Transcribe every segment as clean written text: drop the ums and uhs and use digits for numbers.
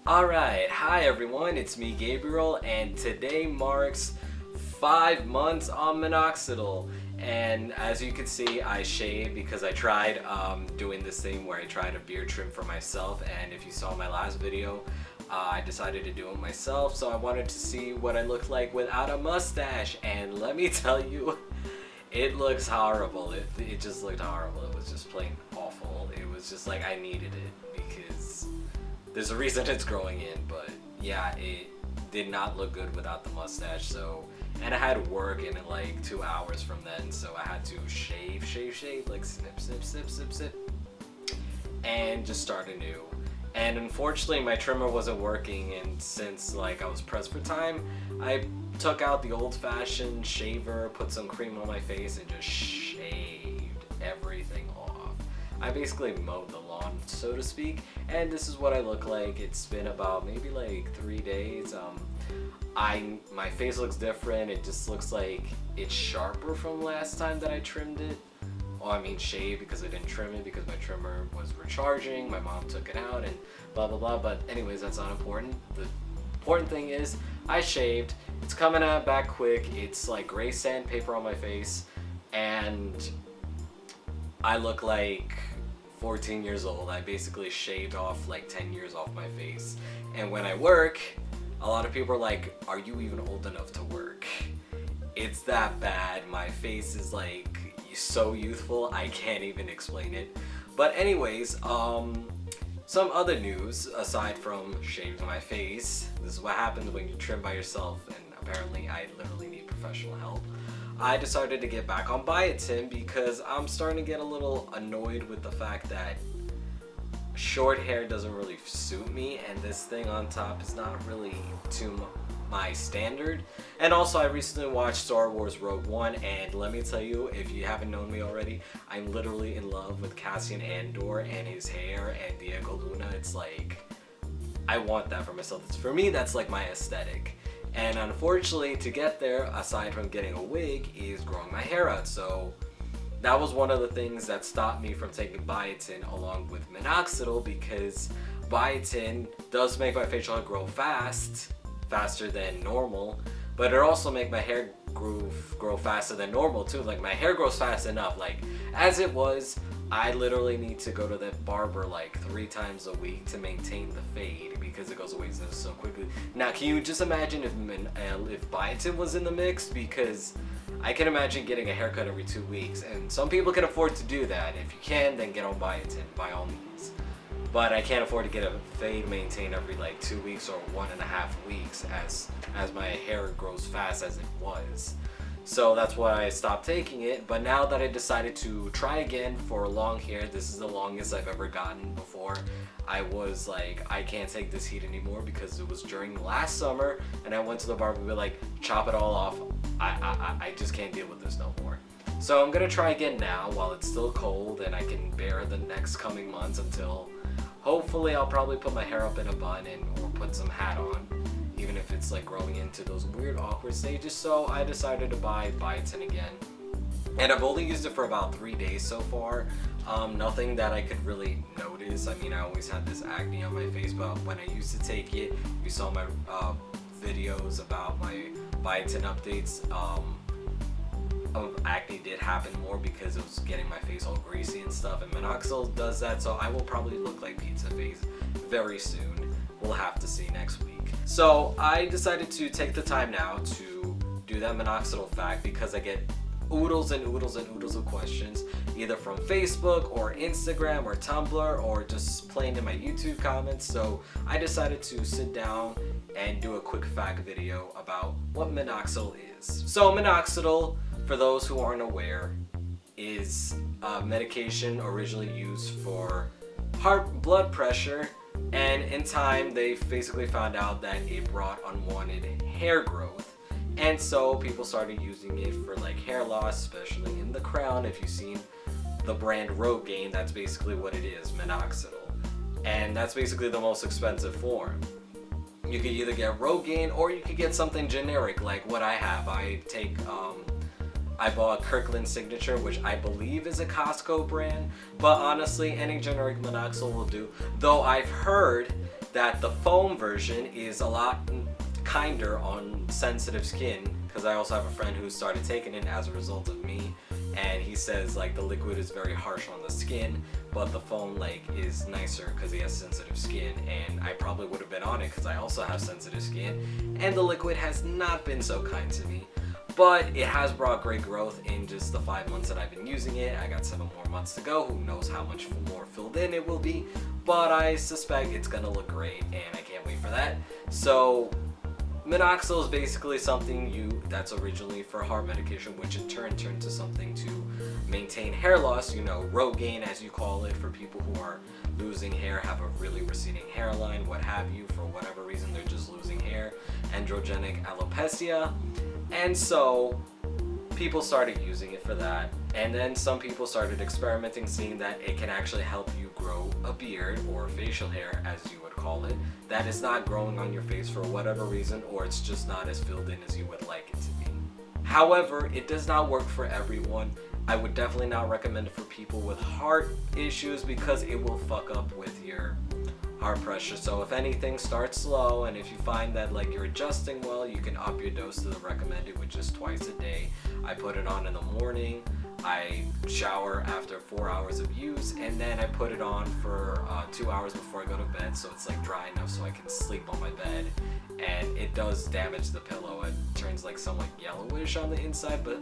Alright, hi everyone, it's me Gabriel, and today marks 5 months on Minoxidil. And as you can see, I shaved because I tried doing this thing where I tried a beard trim for myself, and if you saw my last video, I decided to do it myself, so I wanted to see what I looked like without a mustache, and let me tell you, it looks horrible. It just looked horrible. It was just plain awful. It was just like I needed it because there's a reason it's growing in, but yeah, it did not look good without the mustache. So, and I had work in like 2 hours from then, so I had to shave, like snip, snip, snip, snip, snip, and just start anew. And unfortunately, my trimmer wasn't working, and since like I was pressed for time, I took out the old-fashioned shaver, put some cream on my face, and just shaved everything off. I basically mowed the lawn, so to speak, and this is what I look like. It's been about maybe like 3 days. My face looks different. It just looks like it's sharper from last time that I trimmed it. Well, I mean shaved, because I didn't trim it because my trimmer was recharging. My mom took it out and blah blah blah. But anyways, that's not important. The important thing is I shaved. It's coming out back quick. It's like gray sandpaper on my face, and I look like 14 years old. I basically shaved off like 10 years off my face. And when I work, a lot of people are like, are you even old enough to work? It's that bad. My face is like so youthful, I can't even explain it. But anyways, some other news aside from shaving my face. This is what happens when you trim by yourself, and apparently I literally need professional help. I decided to get back on biotin because I'm starting to get a little annoyed with the fact that short hair doesn't really suit me, and this thing on top is not really to my standard. And also, I recently watched Star Wars Rogue One, and let me tell you, if you haven't known me already, I'm literally in love with Cassian Andor and his hair and Diego Luna. It's like, I want that for myself. For me, that's like my aesthetic. And unfortunately, to get there, aside from getting a wig, is growing my hair out. So that was one of the things that stopped me from taking biotin along with minoxidil, because biotin does make my facial hair grow faster than normal, but it also make my hair grow faster than normal too. Like, my hair grows fast enough. Like, as it was, I literally need to go to the barber like 3 times a week to maintain the fade because it goes away so quickly. Now, can you just imagine if biotin was in the mix? Because I can imagine getting a haircut every 2 weeks, and some people can afford to do that. If you can, then get on biotin by all means. But I can't afford to get a fade maintained every like 2 weeks or 1.5 weeks as my hair grows fast as it was. So that's why I stopped taking it. But now that I decided to try again for long hair, this is the longest I've ever gotten before. I was like, I can't take this heat anymore, because it was during last summer, and I went to the barber and be like, chop it all off. I just can't deal with this no more. So I'm gonna try again now while it's still cold and I can bear the next coming months until hopefully I'll probably put my hair up in a bun or put some hat on, even if it's like growing into those weird awkward stages. So I decided to buy biotin again, and I've only used it for about 3 days so far. Nothing that I could really notice. I mean, I always had this acne on my face, but when I used to take it, you saw my videos about my biotin updates. Of acne did happen more because it was getting my face all greasy and stuff, and minoxidil does that, so I will probably look like pizza face very soon. We'll have to see next week. So I decided to take the time now to do that minoxidil fact, because I get oodles and oodles and oodles of questions, either from Facebook or Instagram or Tumblr or just plain in my YouTube comments. So I decided to sit down and do a quick fact video about what minoxidil is. So minoxidil, for those who aren't aware, is a medication originally used for blood pressure, and in time they basically found out that it brought unwanted hair growth, and so people started using it for like hair loss, especially in the crown. If you've seen the brand Rogaine, that's basically what it is, minoxidil, and that's basically the most expensive form. You could either get Rogaine or you could get something generic like what I have. I bought Kirkland Signature, which I believe is a Costco brand, but honestly, any generic minoxidil will do. Though I've heard that the foam version is a lot kinder on sensitive skin, because I also have a friend who started taking it as a result of me, and he says like the liquid is very harsh on the skin, but the foam like is nicer because he has sensitive skin, and I probably would have been on it because I also have sensitive skin, and the liquid has not been so kind to me. But it has brought great growth in just the 5 months that I've been using it. I got 7 more months to go. Who knows how much more filled in it will be, but I suspect it's gonna look great, and I can't wait for that. So Minoxidil is basically something that's originally for heart medication, which in turn turned to something to maintain hair loss, Rogaine as you call it, for people who are losing hair, have a really receding hairline, what have you, for whatever reason they're just losing hair, androgenic alopecia. And so people started using it for that, and then some people started experimenting, seeing that it can actually help you grow a beard, or facial hair as you would call it, that is not growing on your face for whatever reason, or it's just not as filled in as you would like it to be. However, it does not work for everyone. I would definitely not recommend it for people with heart issues, because it will fuck up with your heart pressure. So if anything, start slow, and if you find that like you're adjusting well, you can up your dose to the recommended, which is twice a day. I put it on in the morning, I shower after 4 hours of use, and then I put it on for 2 hours before I go to bed, so it's like dry enough so I can sleep on my bed. And it does damage the pillow. It turns like somewhat yellowish on the inside, but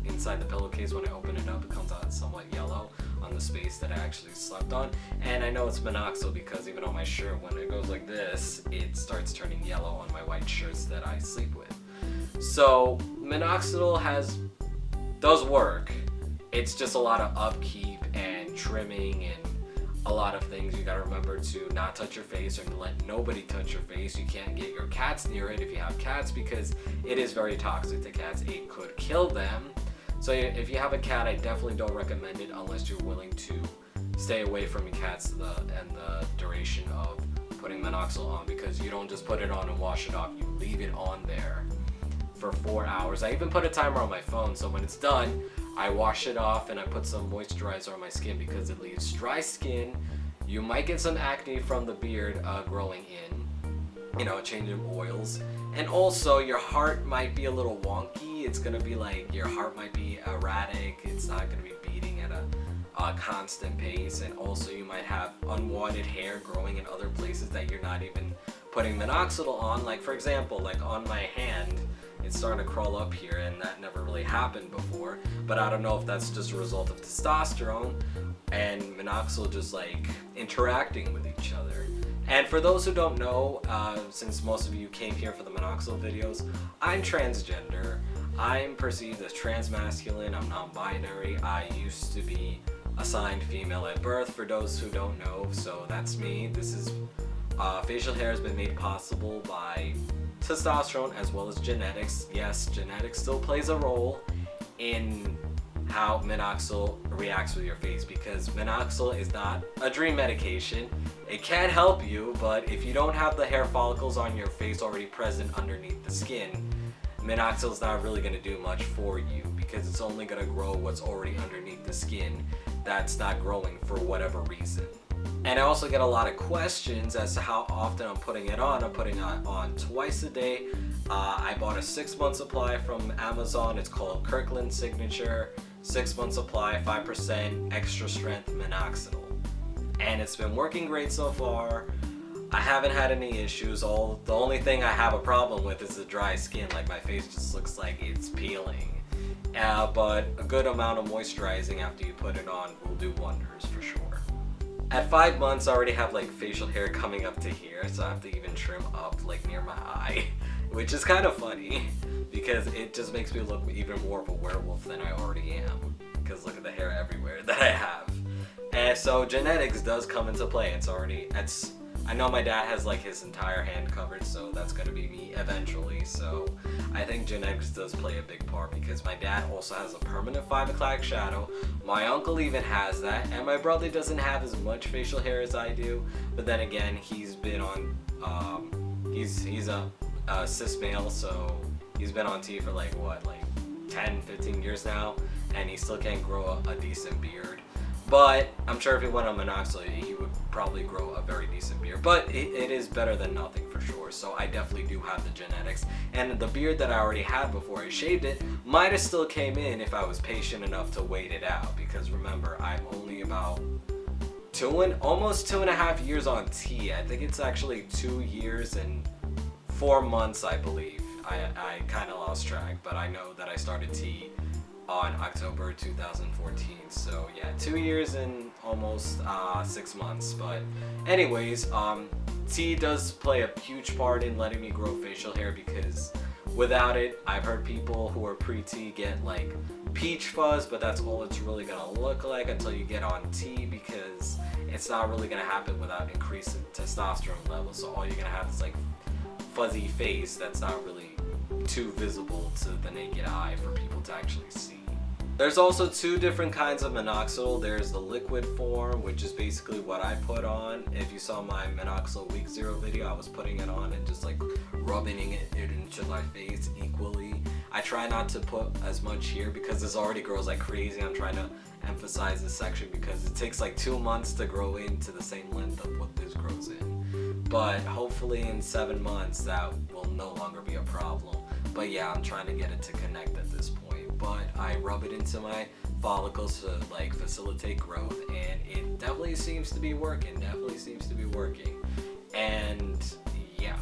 inside the pillowcase, when I open it up, it comes out somewhat yellow on the space that I actually slept on. And I know it's Minoxidil because even on my shirt, when it goes like this, it starts turning yellow on my white shirts that I sleep with. So Minoxidil does work. It's just a lot of upkeep and trimming and a lot of things. You gotta remember to not touch your face, or to let nobody touch your face. You can't get your cats near it if you have cats, because it is very toxic to cats. It could kill them. So if you have a cat, I definitely don't recommend it unless you're willing to stay away from your cats and the duration of putting Minoxidil on, because you don't just put it on and wash it off. You leave it on there for 4 hours. I even put a timer on my phone, so when it's done, I wash it off and I put some moisturizer on my skin, because it leaves dry skin. You might get some acne from the beard growing in, a change of oils. And also your heart might be a little wonky. It's gonna be like your heart might be erratic. It's not gonna be beating at a constant pace. And also you might have unwanted hair growing in other places that you're not even putting Minoxidil on. Like for example, like on my hand, it's starting to crawl up here, and that never really happened before. But I don't know if that's just a result of testosterone and Minoxidil just like interacting with each other. And for those who don't know, since most of you came here for the Minoxidil videos, I'm transgender. I'm perceived as transmasculine. I'm non-binary. I used to be assigned female at birth, for those who don't know. So that's me. This is facial hair has been made possible by testosterone as well as genetics. Yes, genetics still plays a role in how Minoxidil reacts with your face, because Minoxidil is not a dream medication. It can help you, but if you don't have the hair follicles on your face already present underneath the skin, Minoxidil is not really going to do much for you, because it's only going to grow what's already underneath the skin that's not growing for whatever reason. And I also get a lot of questions as to how often I'm putting it on. I'm putting it on twice a day. I bought a 6-month supply from Amazon. It's called Kirkland Signature 6-month supply, 5% extra strength Minoxidil. And it's been working great so far. I haven't had any issues. The only thing I have a problem with is the dry skin. Like my face just looks like it's peeling. But a good amount of moisturizing after you put it on will do wonders for sure. At 5 months, I already have like facial hair coming up to here, so I have to even trim up like near my eye, which is kind of funny because it just makes me look even more of a werewolf than I already am, because look at the hair everywhere that I have. And so genetics does come into play. I know my dad has like his entire hand covered, so that's gonna be me eventually. So I think genetics does play a big part, because my dad also has a permanent 5 o'clock shadow. My uncle even has that, and my brother doesn't have as much facial hair as I do. But then again, he's been on, he's a cis male, so he's been on T for like 10, 15 years now, and he still can't grow a decent beard. But I'm sure if he went on Minoxidil, he would probably grow a very decent beard. But it is better than nothing for sure. So I definitely do have the genetics. And the beard that I already had before I shaved it might have still came in if I was patient enough to wait it out. Because remember, I'm only about almost 2.5 years on tea. I think it's actually 2 years and 4 months, I believe. I kind of lost track, but I know that I started tea on October 2014. So yeah, 2 years and almost 6 months. But anyways, tea does play a huge part in letting me grow facial hair, because without it, I've heard people who are pre-tea get like peach fuzz, but that's all it's really gonna look like until you get on tea, because it's not really gonna happen without increasing testosterone levels. So all you're gonna have is like fuzzy face that's not really too visible to the naked eye for people to actually see. There's also 2 different kinds of minoxidil. There's the liquid form, which is basically what I put on. If you saw my minoxidil week 0 video, I was putting it on and just like rubbing it into my face equally. I try not to put as much here because this already grows like crazy. I'm trying to emphasize this section because it takes like 2 months to grow into the same length of what this grows in. But hopefully in 7 months that will no longer be a problem. But yeah, I'm trying to get it to connect at this point. But I rub it into my follicles to like facilitate growth, and it definitely seems to be working. And yeah,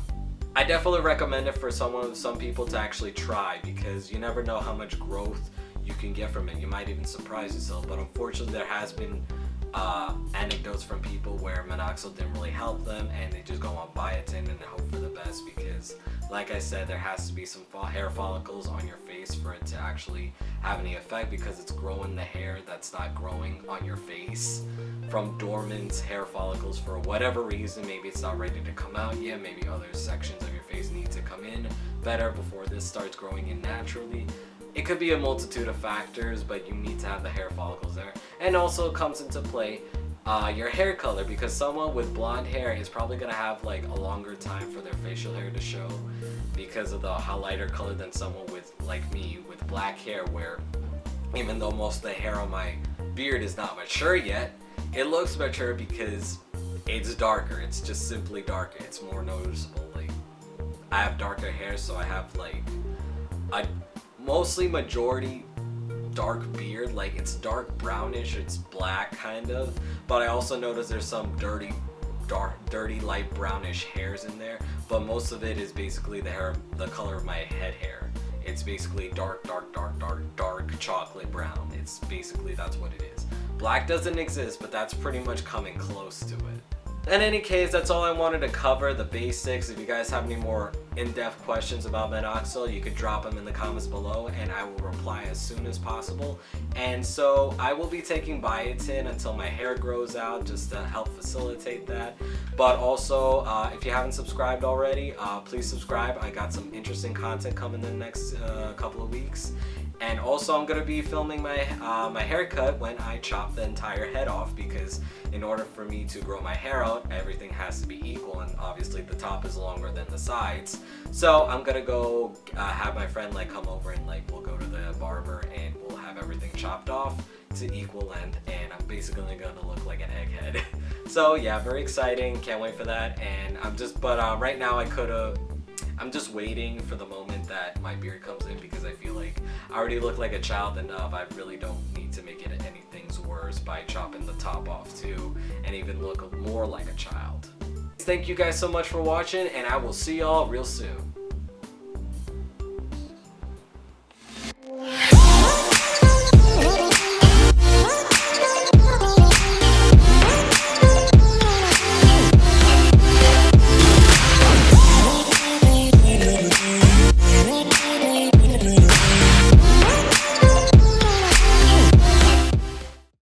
I definitely recommend it for some people to actually try, because you never know how much growth you can get from it. You might even surprise yourself. But unfortunately, there has been anecdotes from people where minoxidil didn't really help them, and they just go on biotin and hope for the best, because like I said, there has to be some hair follicles on your face for it to actually have any effect, because it's growing the hair that's not growing on your face from dormant hair follicles for whatever reason. Maybe it's not ready to come out yet, maybe other sections of your face need to come in better before this starts growing in naturally. It could be a multitude of factors, but you need to have the hair follicles there. And also comes into play your hair color, because someone with blonde hair is probably going to have like a longer time for their facial hair to show, because of the lighter color than someone with, like me, with black hair, where even though most of the hair on my beard is not mature yet, it looks mature because it's darker. It's just simply darker. It's more noticeable. Like, I have darker hair, so I have like a mostly majority dark beard. Like, it's dark brownish, it's black kind of, but I also notice there's some dirty light brownish hairs in there, but most of it is basically the color of my head hair. It's basically dark chocolate brown. It's basically, that's what it is. Black doesn't exist, but that's pretty much coming close to it. In any case, that's all I wanted to cover, the basics. If you guys have any more in-depth questions about minoxidil, you could drop them in the comments below and I will reply as soon as possible. And so I will be taking biotin until my hair grows out, just to help facilitate that. But also, if you haven't subscribed already, please subscribe. I got some interesting content coming in the next couple of weeks. And also, I'm going to be filming my my haircut when I chop the entire head off, because in order for me to grow my hair out, everything has to be equal, and obviously the top is longer than the sides. So I'm going to go have my friend like come over, and like we'll go to the barber and we'll have everything chopped off to equal length, and I'm basically going to look like an egghead. So yeah, very exciting. Can't wait for that. And right now I'm just waiting for the moment that my beard comes in, because I feel like I already look like a child enough. I really don't need to make it anything worse by chopping the top off too, and even look more like a child. Thank you guys so much for watching, and I will see y'all real soon.